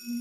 Hello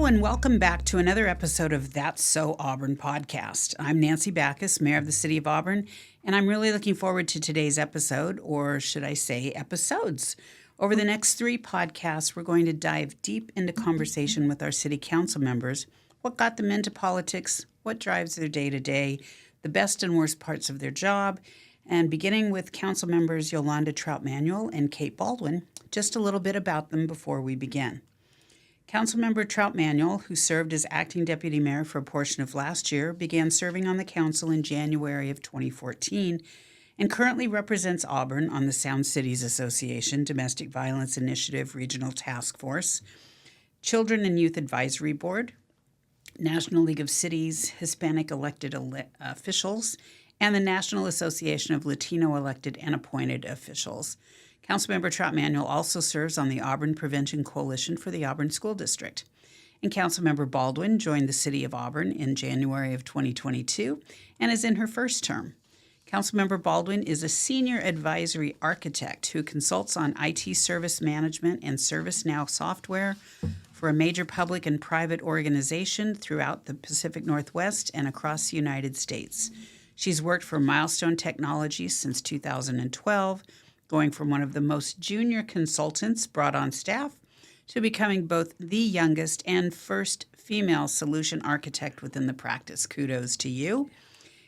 and welcome back to another episode of That's So Auburn podcast. I'm Nancy Backus, Mayor of the City of Auburn, and I'm really looking forward to today's episode, or should I say episodes. Over the next 3 podcasts, we're going to dive deep into conversation with our city council members, what got them into politics, what drives their day-to-day, the best and worst parts of their job, and beginning with Councilmembers Yolanda Trout-Manuel and Kate Baldwin, just a little bit about them before we begin. Councilmember Trout-Manuel, who served as acting deputy mayor for a portion of last year, began serving on the council in January of 2014 and currently represents Auburn on the Sound Cities Association Domestic Violence Initiative Regional Task Force, Children and Youth Advisory Board, National League of Cities Hispanic Elected Officials, and the National Association of Latino Elected and Appointed Officials. Councilmember Trout-Manuel also serves on the Auburn Prevention Coalition for the Auburn School District. And Councilmember Baldwin joined the City of Auburn in January of 2022 and is in her first term. Councilmember Baldwin is a senior advisory architect who consults on IT service management and ServiceNow software for a major public and private organization throughout the Pacific Northwest and across the United States. She's worked for Milestone Technologies since 2012, going from one of the most junior consultants brought on staff to becoming both the youngest and first female solution architect within the practice. Kudos to you.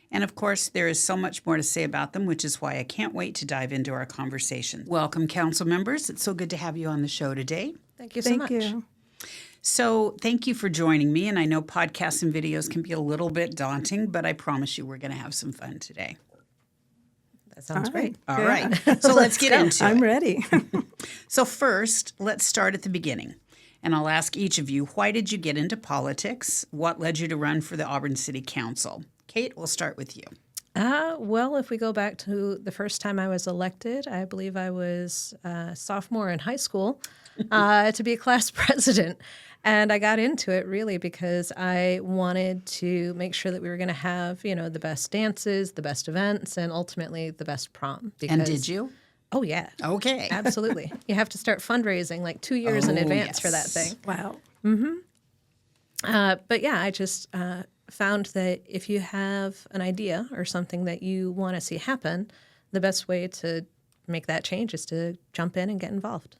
And of course, there is so much more to say about them, which is why I can't wait to dive into our conversation. Welcome, council members. It's so good to have you on the show today. Thank you so much. Thank you. So thank you for joining me. And I know podcasts and videos can be a little bit daunting, but I promise you we're going to have some fun today. That sounds great. All right. So let's get into it. I'm ready. So first, let's start at the beginning. And I'll ask each of you, why did you get into politics? What led you to run for the Auburn City Council? Kate, we'll start with you. Well, if we go back to the first time I was elected, I believe I was a sophomore in high school to be a class president. And I got into it really because I wanted to make sure that we were going to have, the best dances, the best events, and ultimately the best prom. And did you? Oh, yeah. Okay. Absolutely. You have to start fundraising like 2 years in advance for that thing. Wow. But yeah, I just found that if you have an idea or something that you want to see happen, the best way to make that change is to jump in and get involved.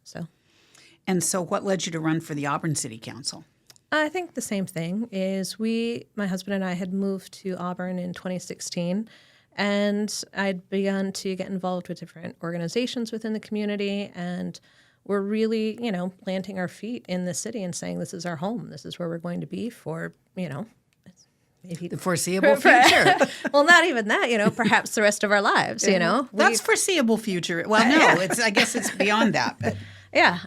And so what led you to run for the Auburn City Council? I think the same thing is my husband and I had moved to Auburn in 2016, and I'd begun to get involved with different organizations within the community, and we're really, planting our feet in the city and saying this is our home. This is where we're going to be for, maybe the foreseeable future. Well, not even that, perhaps the rest of our lives, That's foreseeable future. Well, no, I guess it's beyond that. But. Yeah.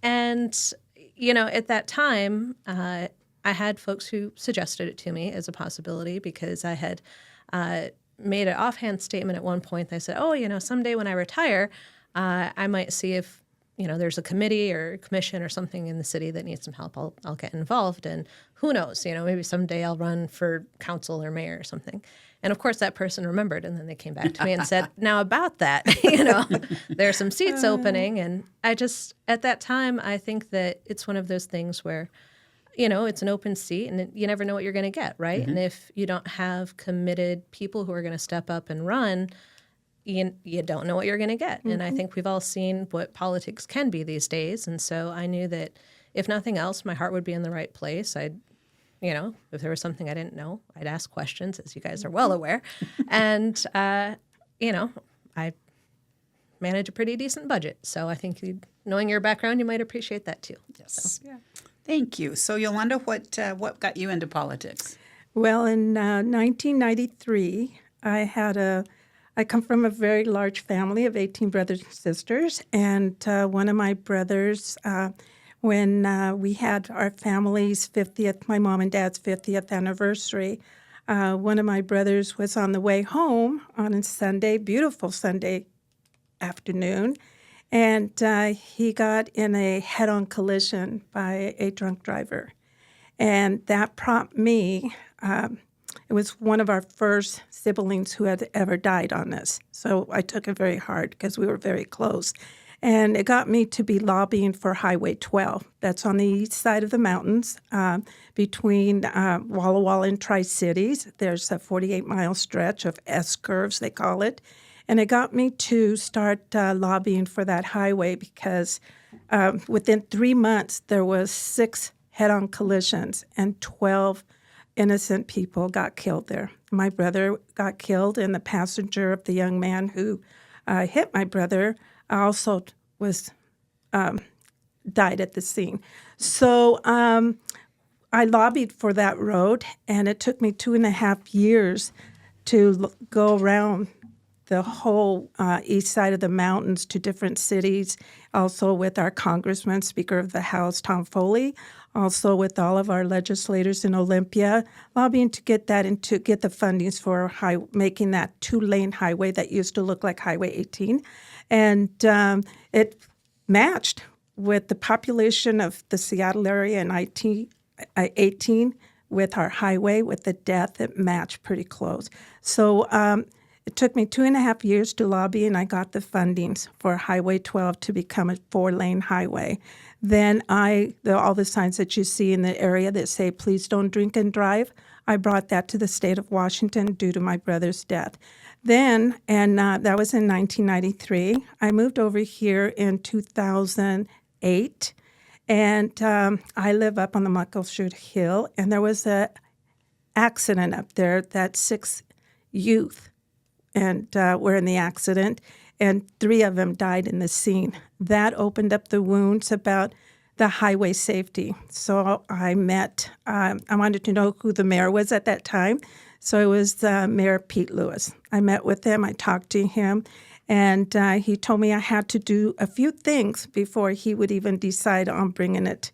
And, at that time, I had folks who suggested it to me as a possibility because I had made an offhand statement at one point. I said, someday when I retire, I might see if, there's a committee or commission or something in the city that needs some help. I'll get involved. And who knows, maybe someday I'll run for council or mayor or something. And of course, that person remembered, and then they came back to me and said, now about that, there are some seats opening. And I just, at that time, I think that it's one of those things where, it's an open seat and you never know what you're going to get, right? Mm-hmm. And if you don't have committed people who are going to step up and run, you don't know what you're going to get. Mm-hmm. And I think we've all seen what politics can be these days. And so I knew that if nothing else, my heart would be in the right place. If there was something I didn't know, I'd ask questions, as you guys are well aware. And, I manage a pretty decent budget. So I think knowing your background, you might appreciate that too. Yes. So. Yeah. Thank you. So Yolanda, what got you into politics? Well, in 1993, I come from a very large family of 18 brothers and sisters. And one of my brothers, when we had our family's 50th, my mom and dad's 50th anniversary, one of my brothers was on the way home on a Sunday, beautiful Sunday afternoon, and he got in a head-on collision by a drunk driver. And that prompted me it was one of our first siblings who had ever died on us. So I took it very hard because we were very close. And it got me to be lobbying for Highway 12. That's on the east side of the mountains between Walla Walla and Tri-Cities. There's a 48-mile stretch of S-curves, they call it. And it got me to start lobbying for that highway because within 3 months, there was 6 head-on collisions and 12 innocent people got killed there. My brother got killed, and the passenger of the young man who hit my brother also was died at the scene. So I lobbied for that road, and it took me 2.5 years to go around the whole east side of the mountains to different cities, also with our Congressman, Speaker of the House, Tom Foley, also with all of our legislators in Olympia, lobbying to get that and to get the fundings for making that 2-lane highway that used to look like Highway 18. And it matched with the population of the Seattle area and 18 with our highway, with the death, it matched pretty close. So it took me 2.5 years to lobby, and I got the fundings for Highway 12 to become a 4-lane highway. Then all the signs that you see in the area that say, please don't drink and drive, I brought that to the state of Washington due to my brother's death. Then, and that was in 1993, I moved over here in 2008, and I live up on the Muckleshoot Hill, and there was an accident up there that 6 youth and were in the accident, and 3 of them died in the scene. That opened up the wounds about the highway safety. So I wanted to know who the mayor was at that time. So it was Mayor Pete Lewis. I met with him, I talked to him, and he told me I had to do a few things before he would even decide on bringing it,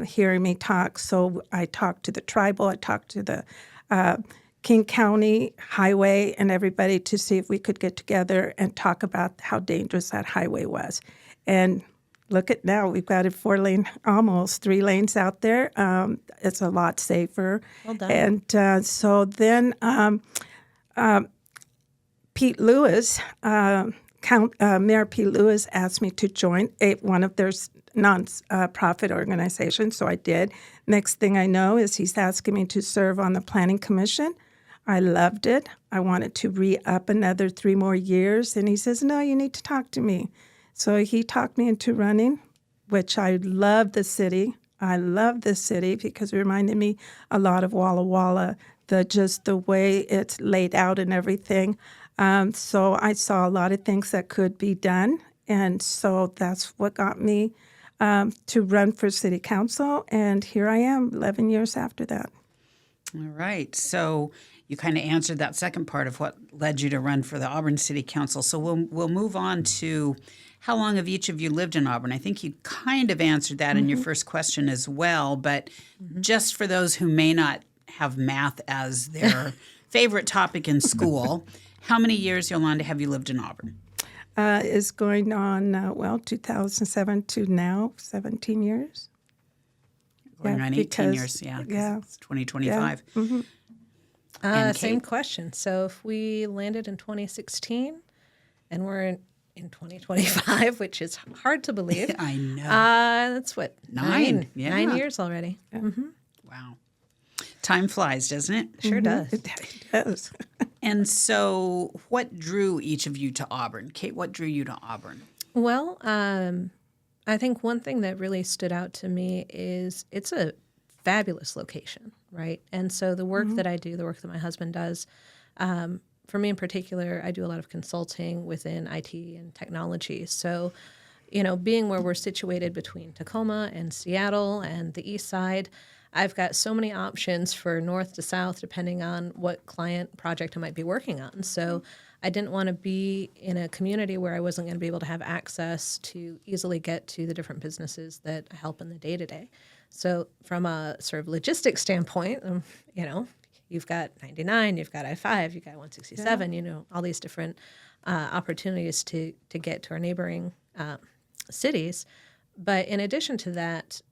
hearing me talk. So I talked to the tribal, I talked to the King County Highway and everybody to see if we could get together and talk about how dangerous that highway was. And look at now, we've got a 4-lane, almost 3 lanes out there. It's a lot safer. Well done. And so then Pete Lewis, Mayor Pete Lewis asked me to join one of their non-profit organizations, so I did. Next thing I know is he's asking me to serve on the Planning Commission. I loved it. I wanted to re-up another 3 more years, and he says, no, you need to talk to me. So he talked me into running, which I love the city. I love this city because it reminded me a lot of Walla Walla, just the way it's laid out and everything. So I saw a lot of things that could be done, and so that's what got me to run for city council, and here I am 11 years after that. All right. So you kind of answered that second part of what led you to run for the Auburn City Council. So we'll move on to how long have each of you lived in Auburn? I think you kind of answered that in your first question as well, but just for those who may not have math as their favorite topic in school, how many years, Yolanda, have you lived in Auburn? Is going on, 2007 to now, 17 years. Going on 18 years, yeah. It's 2025. Yeah. Mm-hmm. Same question. So if we landed in 2016 and we're in 2025, which is hard to believe. I know. That's what? 9 years already. Yeah. Mm-hmm. Wow. Time flies, doesn't it? Sure does. It does. And so what drew each of you to Auburn? Kate, what drew you to Auburn? Well, I think one thing that really stood out to me is it's a fabulous location, right? And so the work that I do, the work that my husband does, for me in particular, I do a lot of consulting within IT and technology. So, being where we're situated between Tacoma and Seattle and the east side, I've got so many options for north to south, depending on what client project I might be working on. So I didn't want to be in a community where I wasn't going to be able to have access to easily get to the different businesses that help in the day-to-day. So from a sort of logistics standpoint, you've got 99, you've got I-5, you've got 167, all these different opportunities to get to our neighboring cities. But in addition to that,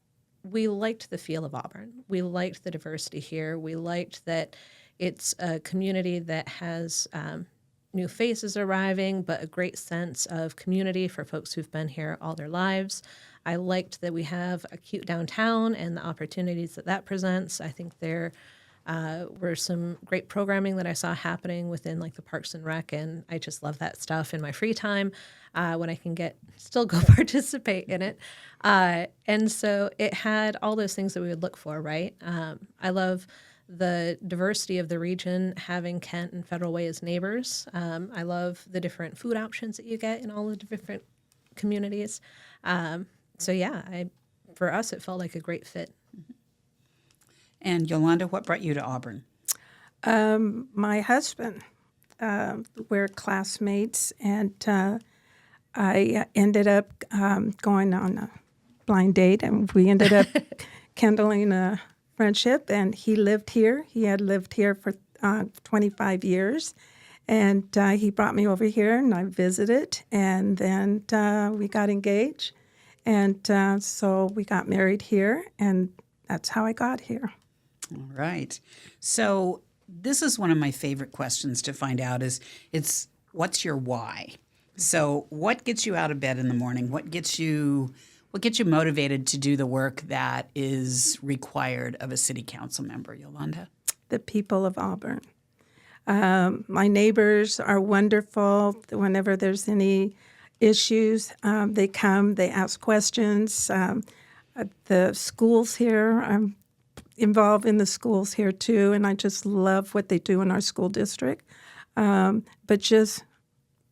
we liked the feel of Auburn. We liked the diversity here. We liked that, It's a community that has new faces arriving, but a great sense of community for folks who've been here all their lives. I liked that we have a cute downtown and the opportunities that that presents. I think there were some great programming that I saw happening within like the Parks and Rec, and I just love that stuff in my free time when I can still go participate in it. And so it had all those things that we would look for, right? I love the diversity of the region, having Kent and Federal Way as neighbors. I love the different food options that you get in all the different communities. So yeah, for us, it felt like a great fit. And Yolanda, what brought you to Auburn? My husband, we're classmates, and I ended up going on a blind date, and we ended up kindling a friendship, and he lived here. He had lived here for 25 years, and he brought me over here, and I visited, and then we got engaged, and so we got married here, and that's how I got here. All right. So this is one of my favorite questions to find out it's what's your why? So what gets you out of bed in the morning? What gets you motivated to do the work that is required of a city council member, Yolanda? The people of Auburn. My neighbors are wonderful. Whenever there's any issues, they come, they ask questions. The schools here, I'm involved in the schools here too, and I just love what they do in our school district. But just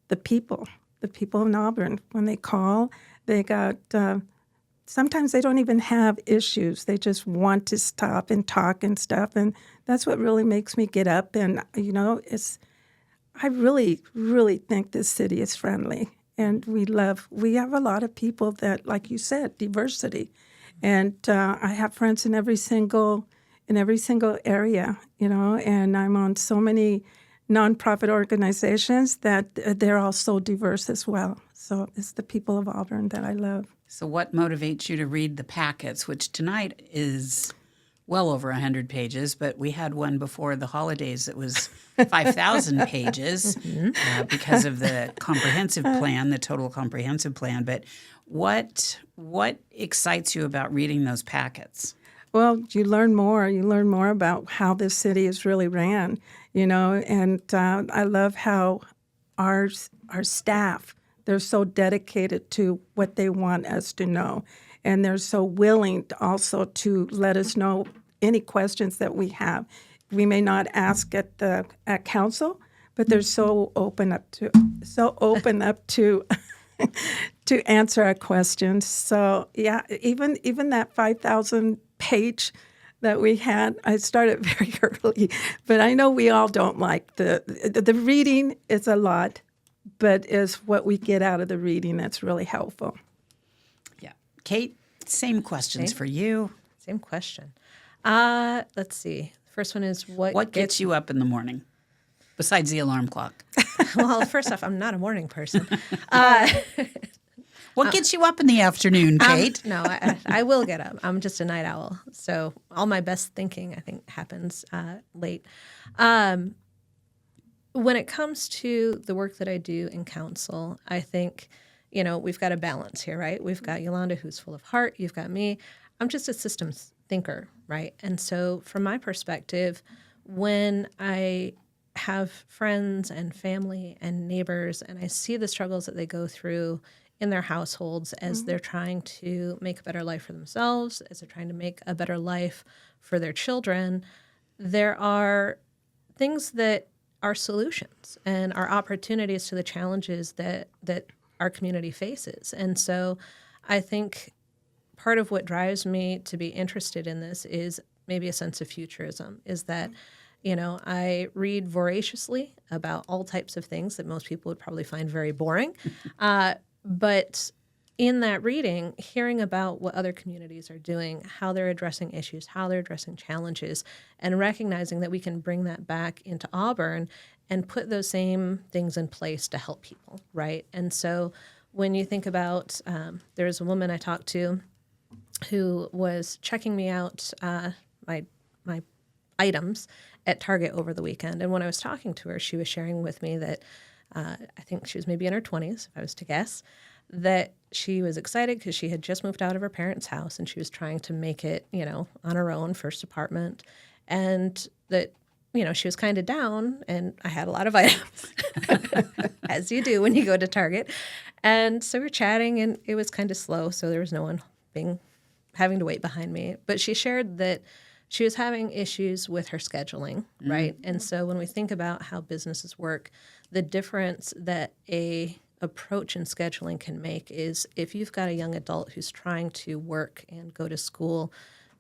the people in Auburn, when they call, they got, sometimes they don't even have issues. They just want to stop and talk and stuff, and that's what really makes me get up. And, I really, really think this city is friendly, and we have a lot of people that, like you said, diversity. And I have friends in every single area, and I'm on so many nonprofit organizations that they're all so diverse as well. So it's the people of Auburn that I love. So what motivates you to read the packets, which tonight is well over 100 pages, but we had one before the holidays that was 5,000 pages because of the comprehensive plan, the total comprehensive plan. But what excites you about reading those packets? Well, you learn more. You learn more about how this city is really ran, and I love how our staff, they're so dedicated to what they want us to know, and they're so willing also to let us know any questions that we have. We may not ask at council, but they're so open up to to answer our questions. So yeah, even that 5,000 page that we had, I started very early, but I know we all don't like the reading is a lot, but is what we get out of the reading that's really helpful. Yeah. Kate, same questions for you. Same question. Let's see. First one is what gets you up in the morning besides the alarm clock? Well, first off, I'm not a morning person. What gets you up in the afternoon, Kate? No, I will get up. I'm just a night owl. So all my best thinking, I think, happens late. When it comes to the work that I do in council, I think, we've got a balance here, right? We've got Yolanda, who's full of heart. You've got me. I'm just a systems thinker, right? And so from my perspective, when I have friends and family and neighbors, and I see the struggles that they go through in their households as they're trying to make a better life for themselves, as they're trying to make a better life for their children, there are things that are solutions and are opportunities to the challenges that our community faces. And so I think part of what drives me to be interested in this is maybe a sense of futurism, is that I read voraciously about all types of things that most people would probably find very boring. But in that reading, hearing about what other communities are doing, how they're addressing issues, how they're addressing challenges, and recognizing that we can bring that back into Auburn and put those same things in place to help people, right? And so when you think about, there's a woman I talked to who was checking me out, my items, at Target over the weekend. And when I was talking to her, she was sharing with me that I think she was maybe in her 20s, if I was to guess, that she was excited because she had just moved out of her parents' house and she was trying to make it, on her own, first apartment. And that, she was kind of down, and I had a lot of items, as you do when you go to Target. And so we're chatting, and it was kind of slow, so there was no one having to wait behind me. But she shared that she was having issues with her scheduling, right? And so when we think about how businesses work, the difference that a approach in scheduling can make is if you've got a young adult who's trying to work and go to school,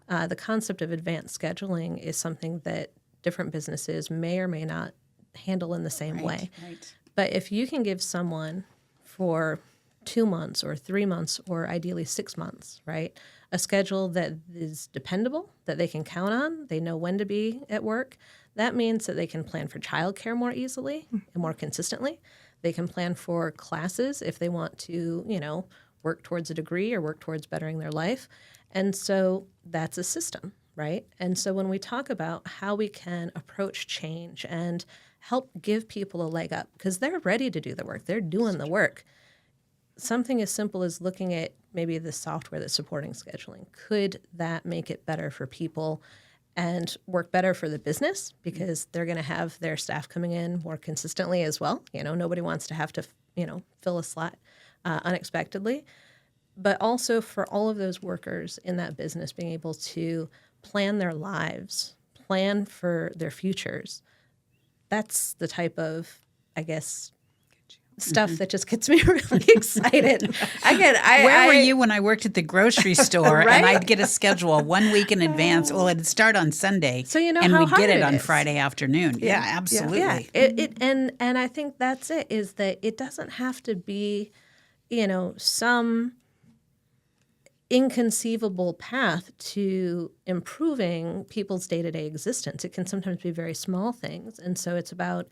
the concept of advanced scheduling is something that different businesses may or may not handle in the same way. Right. But if you can give someone for 2 months or 3 months or ideally 6 months, right, a schedule that is dependable, that they can count on, they know when to be at work, that means that they can plan for childcare more easily and more consistently. They can plan for classes if they want to, work towards a degree or work towards bettering their life. And so that's a system, right? And so when we talk about how we can approach change and help give people a leg up, because they're ready to do the work, they're doing the work. Something as simple as looking at maybe the software that's supporting scheduling, could that make it better for people and work better for the business because they're going to have their staff coming in more consistently as well? Nobody wants to have to, fill a slot unexpectedly. But also for all of those workers in that business being able to plan their lives, plan for their futures. That's the type of, I guess, stuff that just gets me really excited. Where were you when I worked at the grocery store Right? and I'd get a schedule 1 week in advance? Well, it'd start on Sunday, So you know and how we'd hard get it it on is. Friday afternoon. Yeah, absolutely. Yeah, and I think that's it, is that it doesn't have to be, some inconceivable path to improving people's day-to-day existence. It can sometimes be very small things. And so it's about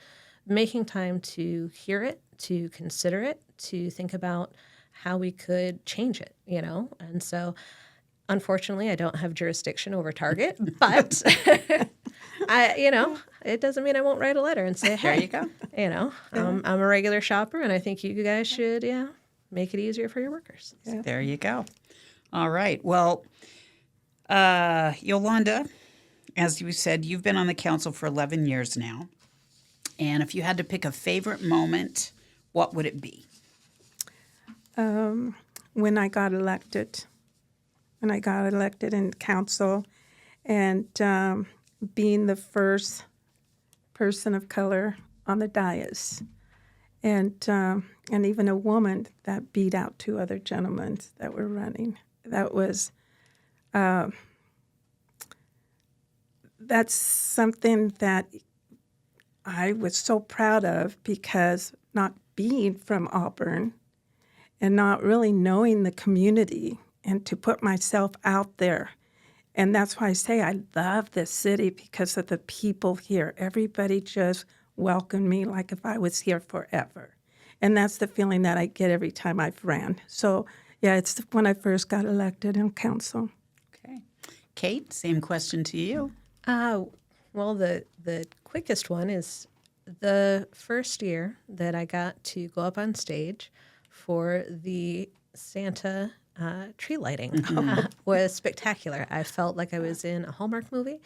making time to hear it, to consider it, to think about how we could change it, And so unfortunately, I don't have jurisdiction over Target, but it doesn't mean I won't write a letter and say, hey, There you go. I'm a regular shopper, and I think you guys should, make it easier for your workers. Yeah. There you go. All right. Well, Yolanda, as you said, you've been on the council for 11 years now. And if you had to pick a favorite moment, what would it be? When I got elected. When I got elected in council, and being the first person of color on the dais, and even a woman that beat out 2 other gentlemen that were running. That was that's something that I was so proud of, because not being from Auburn and not really knowing the community, and to put myself out there. And that's why I say I love this city, because of the people here. Everybody just welcomed me like if I was here forever. And that's the feeling that I get every time I've ran. So, yeah, it's when I first got elected in council. Okay. Kate, same question to you. Well, the quickest one is the first year that I got to go up on stage for the Santa tree lighting was spectacular. I felt like I was in a Hallmark movie.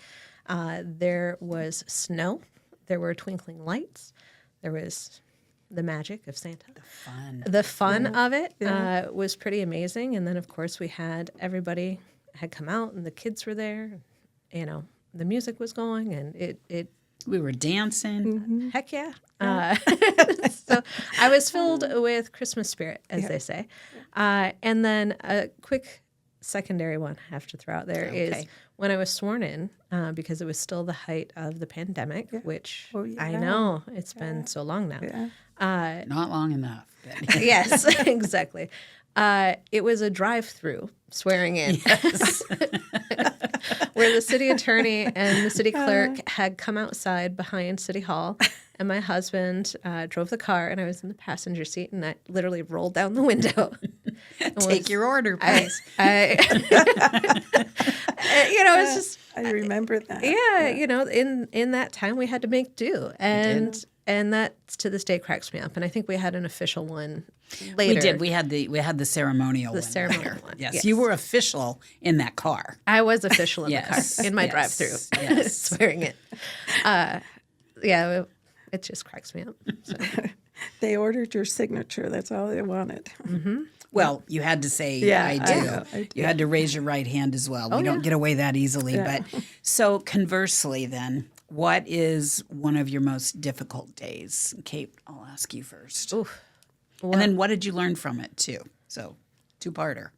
There was snow. There were twinkling lights. There was the magic of Santa. The fun of it was pretty amazing. And then, of course, we had everybody had come out, and the kids were there. The music was going, and it We were dancing. heck yeah. So I was filled with Christmas spirit, as they say. And then a quick secondary one I have to throw out there is when I was sworn in, because it was still the height of the pandemic, which I know it's been so long now. Yeah. Not long enough. But Yes, exactly. It was a drive-through swearing in, where the city attorney and the city clerk had come outside behind City Hall, and my husband drove the car, and I was in the passenger seat, and I literally rolled down the window Take your order, please. It's just I remember that. in that time we had to make do, and that to this day cracks me up. And I think we had an official one later. We did. We had the ceremonial one. Ceremonial later. one. Yes, you were official in that car. I was official in the car in my drive-through, swearing it. It just cracks me up. So. They ordered your signature. That's all they wanted. Mm-hmm. Well, you had to say, I do. You had to raise your right hand as well. We don't get away that easily. Yeah. But so conversely then, what is one of your most difficult days? Kate, I'll ask you first. Oof. Well, And then what did you learn from it too? So two-parter.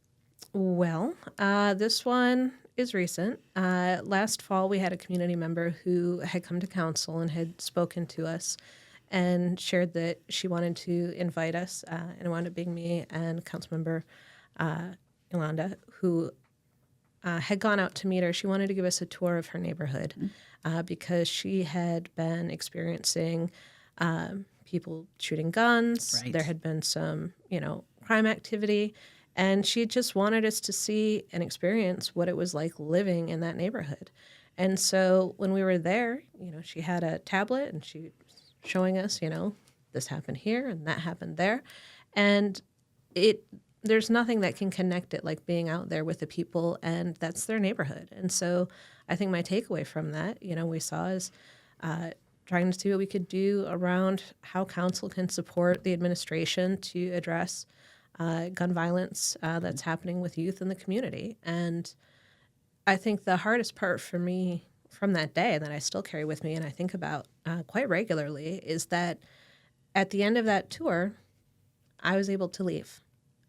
Well, this one is recent. Last fall, we had a community member who had come to council and had spoken to us and shared that she wanted to invite us, and it wound up being me and Councilmember Yolanda, who had gone out to meet her. She wanted to give us a tour of her neighborhood because she had been experiencing people shooting guns. Right. There had been some, crime activity. And she just wanted us to see and experience what it was like living in that neighborhood. And so when we were there, she had a tablet and she was showing us, this happened here and that happened there. And there's nothing that can connect it like being out there with the people, and that's their neighborhood. And so I think my takeaway from that, we saw is trying to see what we could do around how council can support the administration to address gun violence that's happening with youth in the community. And I think the hardest part for me from that day that I still carry with me and I think about quite regularly is that at the end of that tour, I was able to leave.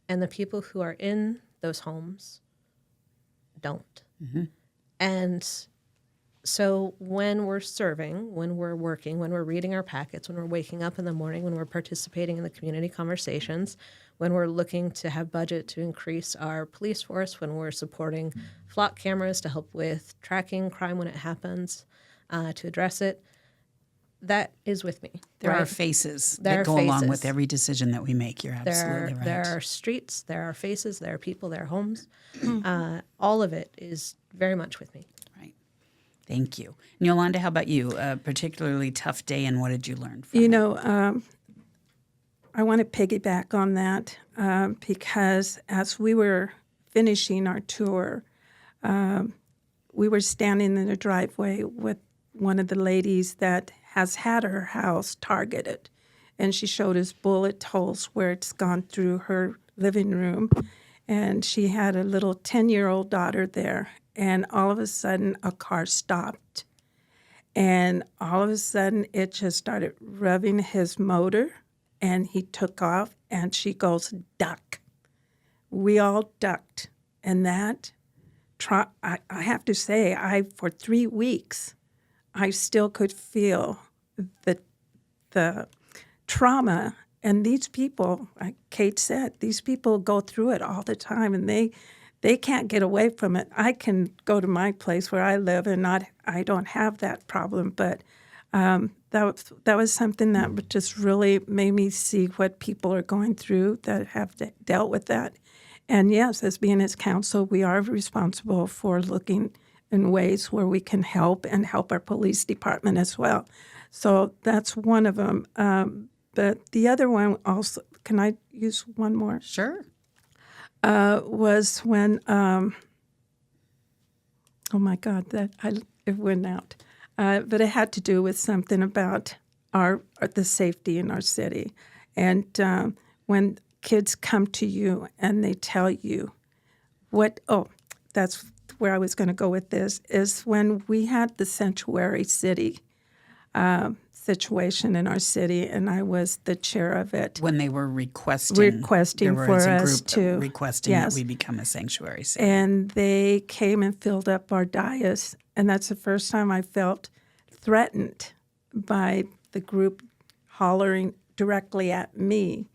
And the people who are in those homes don't. Mm-hmm. And so when we're serving, when we're working, when we're reading our packets, when we're waking up in the morning, when we're participating in the community conversations, when we're looking to have budget to increase our police force, when we're supporting flock cameras to help with tracking crime when it happens, to address it, that is with me. There right? are faces There that are go along faces. with every decision that we make. You're absolutely right. There are streets, there are faces, there are people, there are homes. All of it is very much with me. Right. Thank you. And Yolanda, how about you? A particularly tough day, and what did you learn from it? I want to piggyback on that because as we were finishing our tour, we were standing in the driveway with one of the ladies that has had her house targeted. And she showed us bullet holes where it's gone through her living room. And she had a little 10-year-old daughter there. And all of a sudden, a car stopped. And all of a sudden, it just started revving his motor. And he took off, and she goes, duck. We all ducked. And that, I have to say, for 3 weeks, I still could feel the trauma. And these people, like Kate said, these people go through it all the time, and they can't get away from it. I can go to my place where I live, and I don't have that problem. But that was something that just really made me see what people are going through that have dealt with that. And yes, as being as council, we are responsible for looking in ways where we can help and help our police department as well. So that's one of them. But the other one also, can I use one more? Sure. Was when, oh my God, it went out. But it had to do with something about the safety in our city. And when kids come to you and they tell you that's where I was going to go with this, is when we had the sanctuary city situation in our city, and I was the chair of it. When they were requesting for us to requesting that we become a sanctuary city. And they came and filled up our dais, and that's the first time I felt threatened by the group hollering directly at me.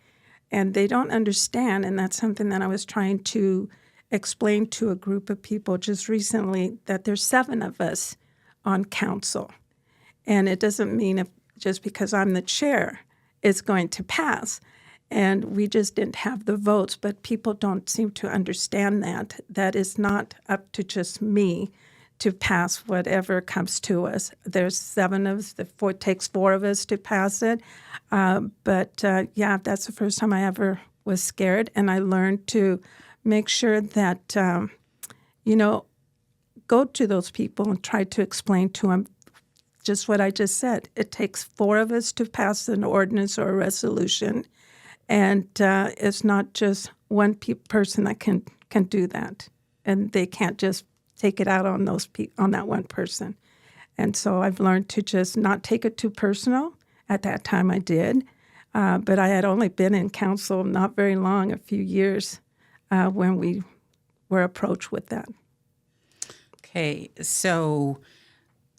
And they don't understand, and that's something that I was trying to explain to a group of people just recently, that there's 7 of us on council. And it doesn't mean just because I'm the chair, it's going to pass. And we just didn't have the votes, but people don't seem to understand that it's not up to just me to pass whatever comes to us. There's 7 of us, it takes 4 of us to pass it. But that's the first time I ever was scared, and I learned to make sure that, go to those people and try to explain to them just what I just said. It takes 4 of us to pass an ordinance or a resolution, and it's not just one person that can do that, and they can't just take it out on on that one person. And so I've learned to just not take it too personal. At that time I did, but I had only been in council not very long, a few years, when we were approached with that. Okay, so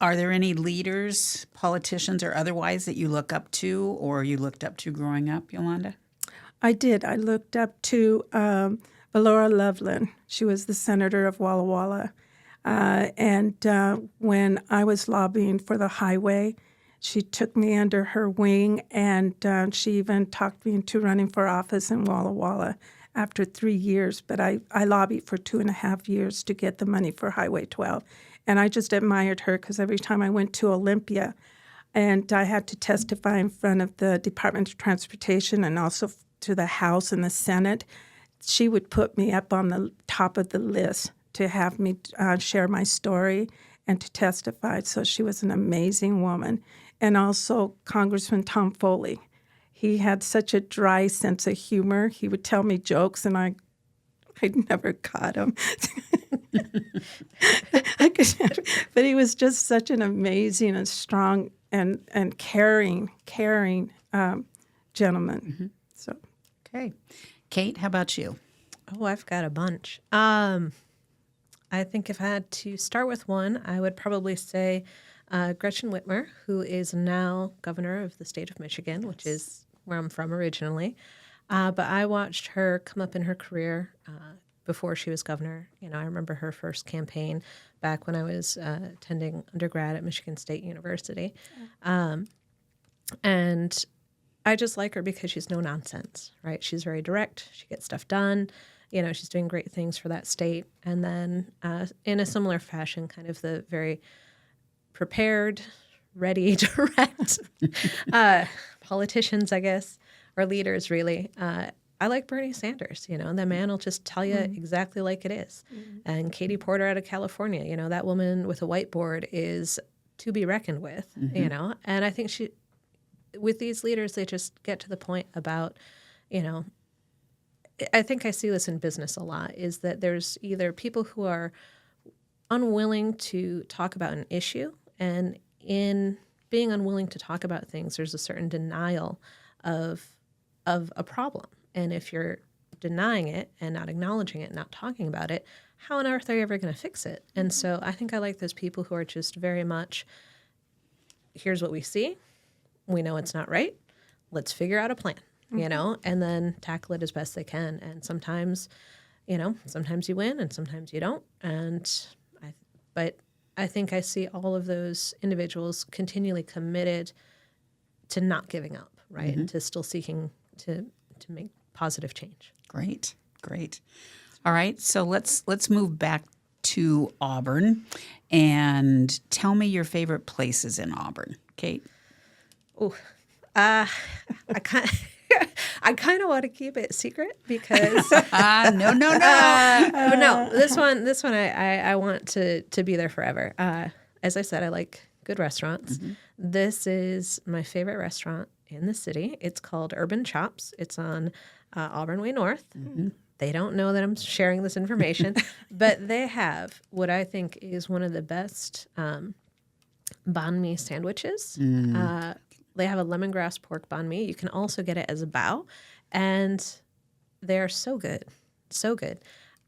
are there any leaders, politicians or otherwise, that you look up to or you looked up to growing up, Yolanda? I did. I looked up to Valora Loveland. She was the senator of Walla Walla. And when I was lobbying for the highway, she took me under her wing, and she even talked me into running for office in Walla Walla after 3 years. But I lobbied for 2.5 years to get the money for Highway 12. And I just admired her because every time I went to Olympia and I had to testify in front of the Department of Transportation and also to the House and the Senate, she would put me up on the top of the list to have me share my story and to testify. So she was an amazing woman. And also Congressman Tom Foley. He had such a dry sense of humor. He would tell me jokes, and I never caught him. But he was just such an amazing and strong and caring gentleman. Mm-hmm. So, okay. Kate, how about you? Oh, I've got a bunch. I think if I had to start with one, I would probably say Gretchen Whitmer, who is now governor of the state of Michigan, which is where I'm from originally. But I watched her come up in her career before she was governor. I remember her first campaign back when I was attending undergrad at Michigan State University. And I just like her because she's no nonsense, right? She's very direct. She gets stuff done. She's doing great things for that state. And then in a similar fashion, kind of the very prepared, ready, direct politicians, I guess, or leaders, really. I like Bernie Sanders. The man will just tell you exactly like it is. Mm-hmm. And Katie Porter out of California, that woman with a whiteboard is to be reckoned with, Mm-hmm. And I think with these leaders, they just get to the point about, I think I see this in business a lot, is that there's either people who are unwilling to talk about an issue, and in being unwilling to talk about things, there's a certain denial of a problem. And if you're denying it and not acknowledging it, not talking about it, how on earth are you ever going to fix it? And so I think I like those people who are just very much, here's what we see. We know it's not right. Let's figure out a plan, and then tackle it as best they can. And sometimes, sometimes you win and sometimes you don't. But I think I see all of those individuals continually committed to not giving up, right? Mm-hmm. To still seeking to make positive change. Great. All right, so let's move back to Auburn and tell me your favorite places in Auburn, Kate. Oh, I kind of want to keep it secret because no. But no, this one I want to be there forever. As I said, I like good restaurants. Mm-hmm. This is my favorite restaurant in the city. It's called Urban Chops. It's on Auburn Way North. Mm-hmm. They don't know that I'm sharing this information, but they have what I think is one of the best banh mi sandwiches. They have a lemongrass pork banh mi. You can also get it as a bao, and they're so good, so good.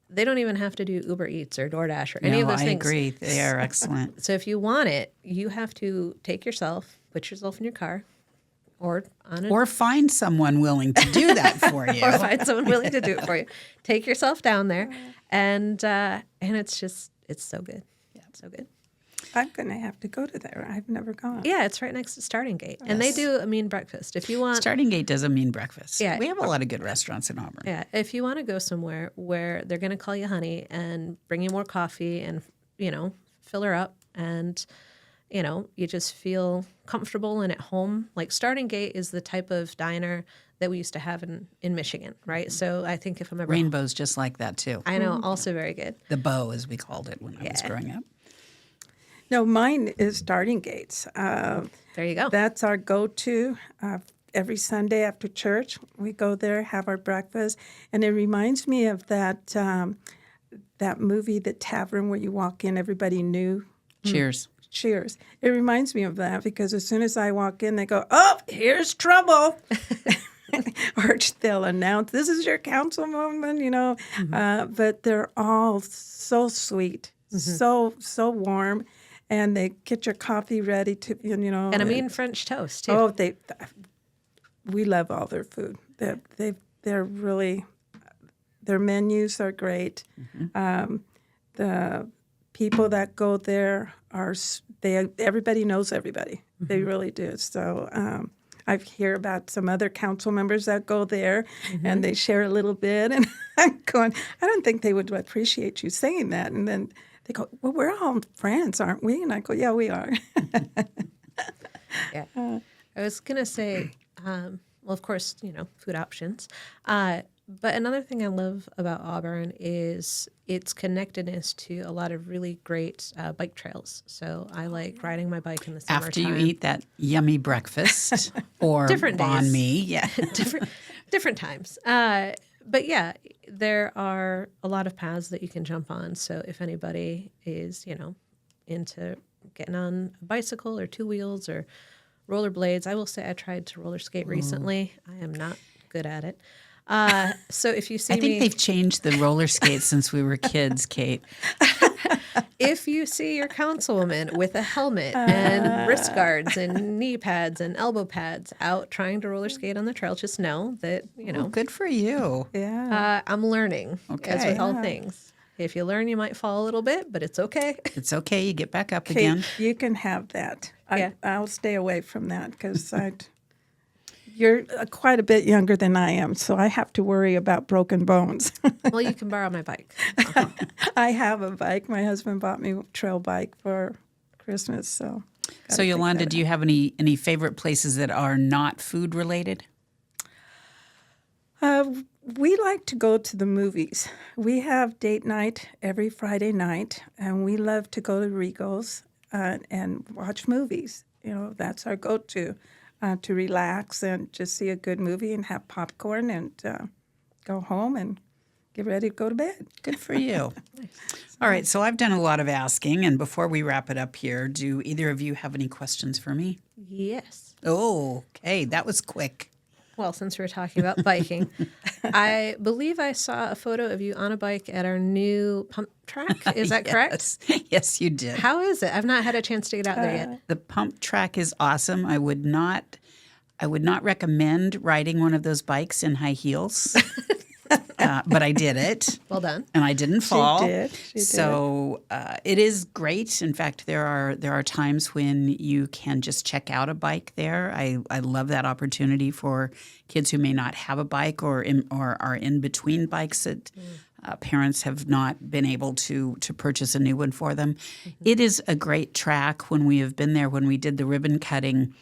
They don't even have to do Uber Eats or DoorDash or any of those things. I agree. They are excellent. So if you want it, you have to put yourself in your car, or find someone willing to do that for you. Or find someone willing to do it for you. Take yourself down there, and it's so good. Yeah, so good. I'm going to have to go to there. I've never gone. Yeah, it's right next to Starting Gate. And they do a mean breakfast. If you want, Starting Gate does a mean breakfast. Yeah. We have a lot of good restaurants in Auburn. yeah, if you want to go somewhere where they're going to call you honey and bring you more coffee and, fill her up and, you just feel comfortable and at home. Like Starting Gate is the type of diner that we used to have in Michigan, right? So I think if I'm ever... Rainbow's just like that, too. I know, also very good. The Bow, as we called it when I was growing up. No, mine is Starting Gates. There you go. That's our go-to. Every Sunday after church, we go there, have our breakfast, and it reminds me of that movie, The Tavern, where you walk in, everybody knew. Cheers. Cheers. It reminds me of that because as soon as I walk in, they go, "Oh, here's trouble." Or they'll announce, "This is your councilwoman," but they're all so sweet, so warm, and they get your coffee ready to, And a mean French toast, too. Oh, we love all their food. They're really, their menus are great. The people that go there everybody knows everybody. They really do. So I hear about some other council members that go there and they share a little bit, and I'm going, I don't think they would appreciate you saying that. And then they go, "Well, we're all friends, aren't we?" And I go, "Yeah, we are." Yeah. I was going to say, well, of course, food options. But another thing I love about Auburn is its connectedness to a lot of really great bike trails. So I like riding my bike in the summertime. After you eat that yummy breakfast or Different banh days. mi. Yeah. different times. But yeah, there are a lot of paths that you can jump on. So if anybody is, into getting on a bicycle or two wheels or rollerblades, I will say I tried to roller skate recently. I am not good at it. So if you see I think they've changed the roller skates since we were kids, Kate. if you see your councilwoman with a helmet and wrist guards and knee pads and elbow pads out trying to roller skate on the trail, just know that, Well, good for you. Yeah. I'm learning, as Okay. with all things. If you learn, you might fall a little bit, but it's okay. It's okay. You get back up Kate, again. you can have that. Yeah. I'll stay away from that because you're quite a bit younger than I am, so I have to worry about broken bones. Well, you can borrow my bike. I have a bike. My husband bought me a trail bike for Christmas, so. So, Yolanda, do you have any favorite places that are not food related? We like to go to the movies. We have date night every Friday night, and we love to go to Regal's and watch movies. That's our go-to, to relax and just see a good movie and have popcorn and go home and get ready to go to bed. Good for you. All right, so I've done a lot of asking, and before we wrap it up here, do either of you have any questions for me? Yes. Oh, okay, that was quick. Well, since we're talking about biking, I believe I saw a photo of you on a bike at our new pump track. Is that correct? Yes, you did. How is it? I've not had a chance to get out there yet. The pump track is awesome. I would not recommend riding one of those bikes in high heels, but I did it. Well done. And I didn't fall. She did. So it is great. In fact, there are times when you can just check out a bike there. I love that opportunity for kids who may not have a bike or are in between bikes that parents have not been able to purchase a new one for them. It is a great track. When we have been there, when we did the ribbon cutting,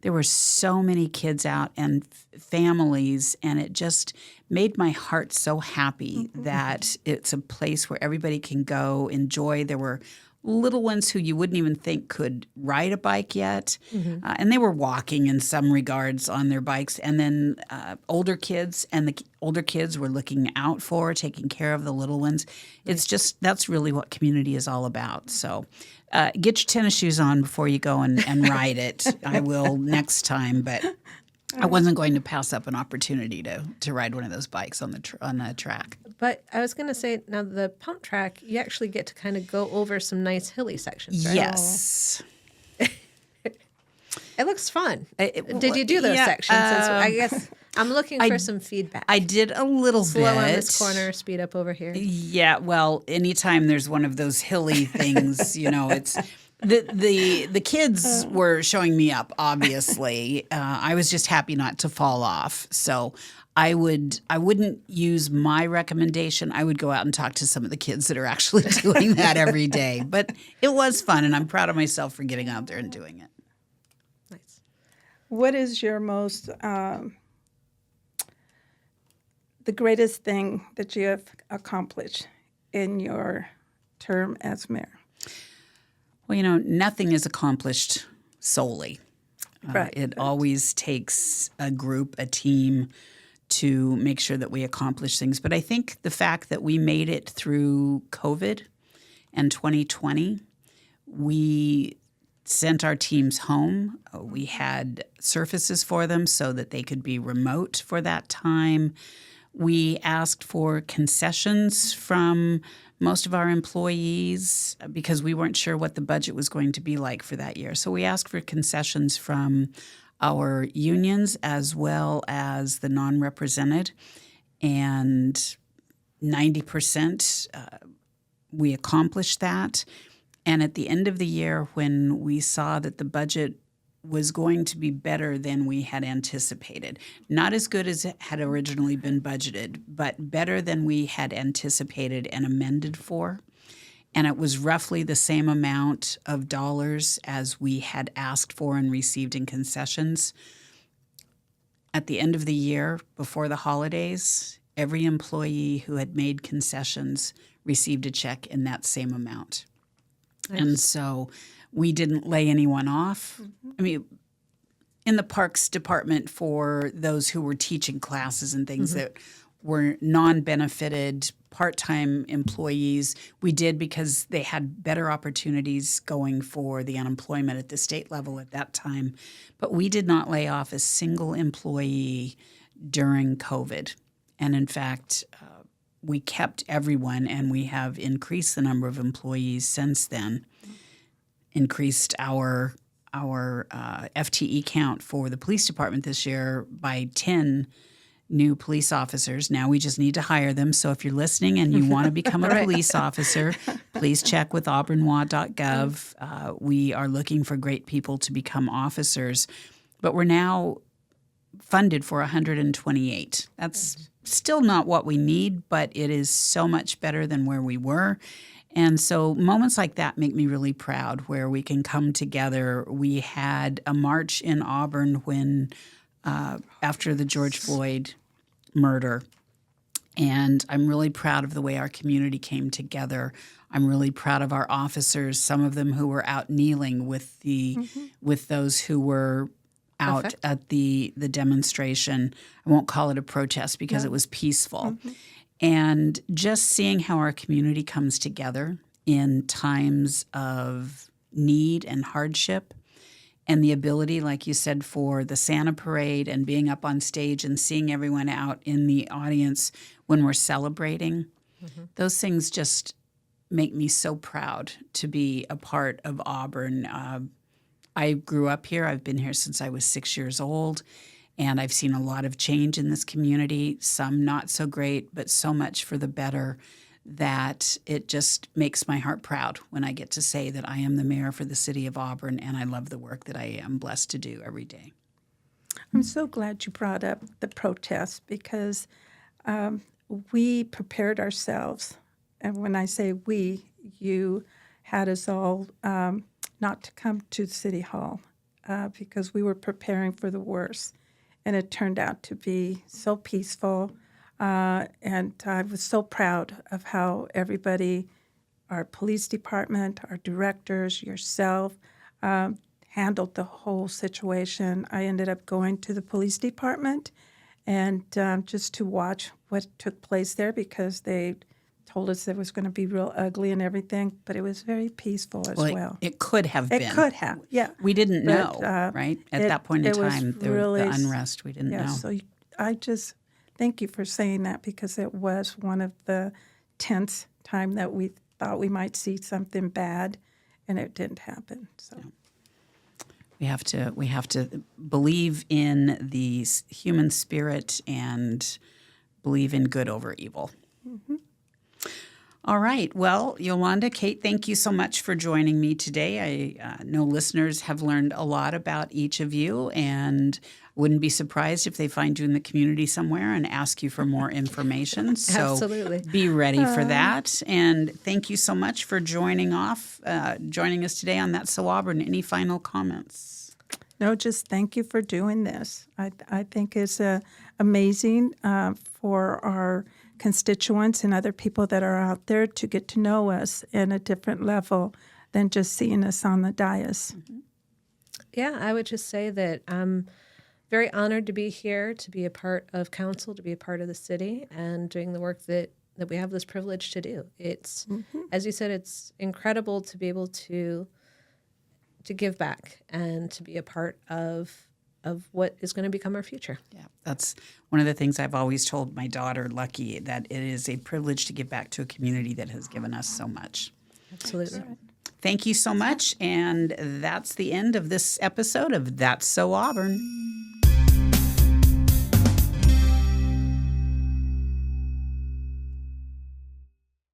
there were so many kids out and families, and it just made my heart so happy that it's a place where everybody can go enjoy. There were little ones who you wouldn't even think could ride a bike yet, and they were walking in some regards on their bikes. And then older kids, and the older kids were looking out for, taking care of the little ones. It's just, that's really what community is all about. So get your tennis shoes on before you go and ride it. I will next time, but I wasn't going to pass up an opportunity to ride one of those bikes on the track. But I was going to say, now the pump track, you actually get to kind of go over some nice hilly sections, right? Yes. It looks fun. Did you do those sections? I guess I'm looking for some feedback. I did a little bit. Slow on this corner, speed up over here. Yeah, well, anytime there's one of those hilly things, it's The kids were showing me up, obviously. I was just happy not to fall off. So I wouldn't use my recommendation. I would go out and talk to some of the kids that are actually doing that every day. But it was fun, and I'm proud of myself for getting out there and doing it. Nice. What is your most, the greatest thing that you have accomplished in your term as mayor? Well, nothing is accomplished solely. It right. always takes a group, a team, to make sure that we accomplish things. But I think the fact that we made it through COVID and 2020, we sent our teams home. We had surfaces for them so that they could be remote for that time. We asked for concessions from most of our employees because we weren't sure what the budget was going to be like for that year. So we asked for concessions from our unions as well as the non-represented, and 90% we accomplished that. And at the end of the year, when we saw that the budget was going to be better than we had anticipated, not as good as it had originally been budgeted, but better than we had anticipated and amended for. And it was roughly the same amount of dollars as we had asked for and received in concessions. At the end of the year, before the holidays, every employee who had made concessions received a check in that same amount. Nice. And so we didn't lay anyone off. Mm-hmm. I mean, in the parks department, for those who were teaching classes and things that were non-benefited part-time employees, we did because they had better opportunities going for the unemployment at the state level at that time. But we did not lay off a single employee during COVID. And in fact, we kept everyone, and we have increased the number of employees since then, increased our FTE count for the police department this year by 10 new police officers. Now we just need to hire them. So if you're listening and you want to become a police officer, please check with auburnwa.gov. We are looking for great people to become officers. But we're now funded for 128. That's still not what we need, but it is so much better than where we were. And so moments like that make me really proud, where we can come together. We had a march in Auburn when after the George Floyd murder, and I'm really proud of the way our community came together. I'm really proud of our officers, some of them who were out kneeling with with those who were out at the demonstration. I won't call it a protest because it was peaceful. And just seeing how our community comes together in times of need and hardship, and the ability, like you said, for the Santa Parade and being up on stage and seeing everyone out in the audience when we're celebrating, those things just make me so proud to be a part of Auburn. I grew up here. I've been here since I was 6 years old, and I've seen a lot of change in this community, some not so great, but so much for the better, that it just makes my heart proud when I get to say that I am the mayor for the city of Auburn, and I love the work that I am blessed to do every day. I'm so glad you brought up the protest, because we prepared ourselves. And when I say we, you had us all not to come to City Hall because we were preparing for the worst. And it turned out to be so peaceful. And I was so proud of how everybody, our police department, our directors, yourself, handled the whole situation. I ended up going to the police department and just to watch what took place there, because they told us it was going to be real ugly and everything, but it was very peaceful as well. It could have been. It could have, yeah. We didn't know, right? At that point in time, the unrest, we didn't know. So I just thank you for saying that, because it was one of the tense time that we thought we might see something bad, and it didn't happen. So we have to believe in the human spirit and believe in good over evil. All right. Well, Yolanda, Kate, thank you so much for joining me today. I know listeners have learned a lot about each of you and wouldn't be surprised if they find you in the community somewhere and ask you for more information. So Absolutely. be ready for that. And thank you so much for joining us today on That's So Auburn. Any final comments? No, just thank you for doing this. I think it's amazing for our constituents and other people that are out there to get to know us in a different level than just seeing us on the dais. Mm-hmm. Yeah, I would just say that I'm very honored to be here, to be a part of council, to be a part of the city, and doing the work that we have this privilege to do. It's, as you said, it's incredible to be able to give back and to be a part of what is going to become our future. Yeah, that's one of the things I've always told my daughter, Lucky, that it is a privilege to give back to a community that has given us so much. Absolutely. Thank you so much. And that's the end of this episode of That's So Auburn.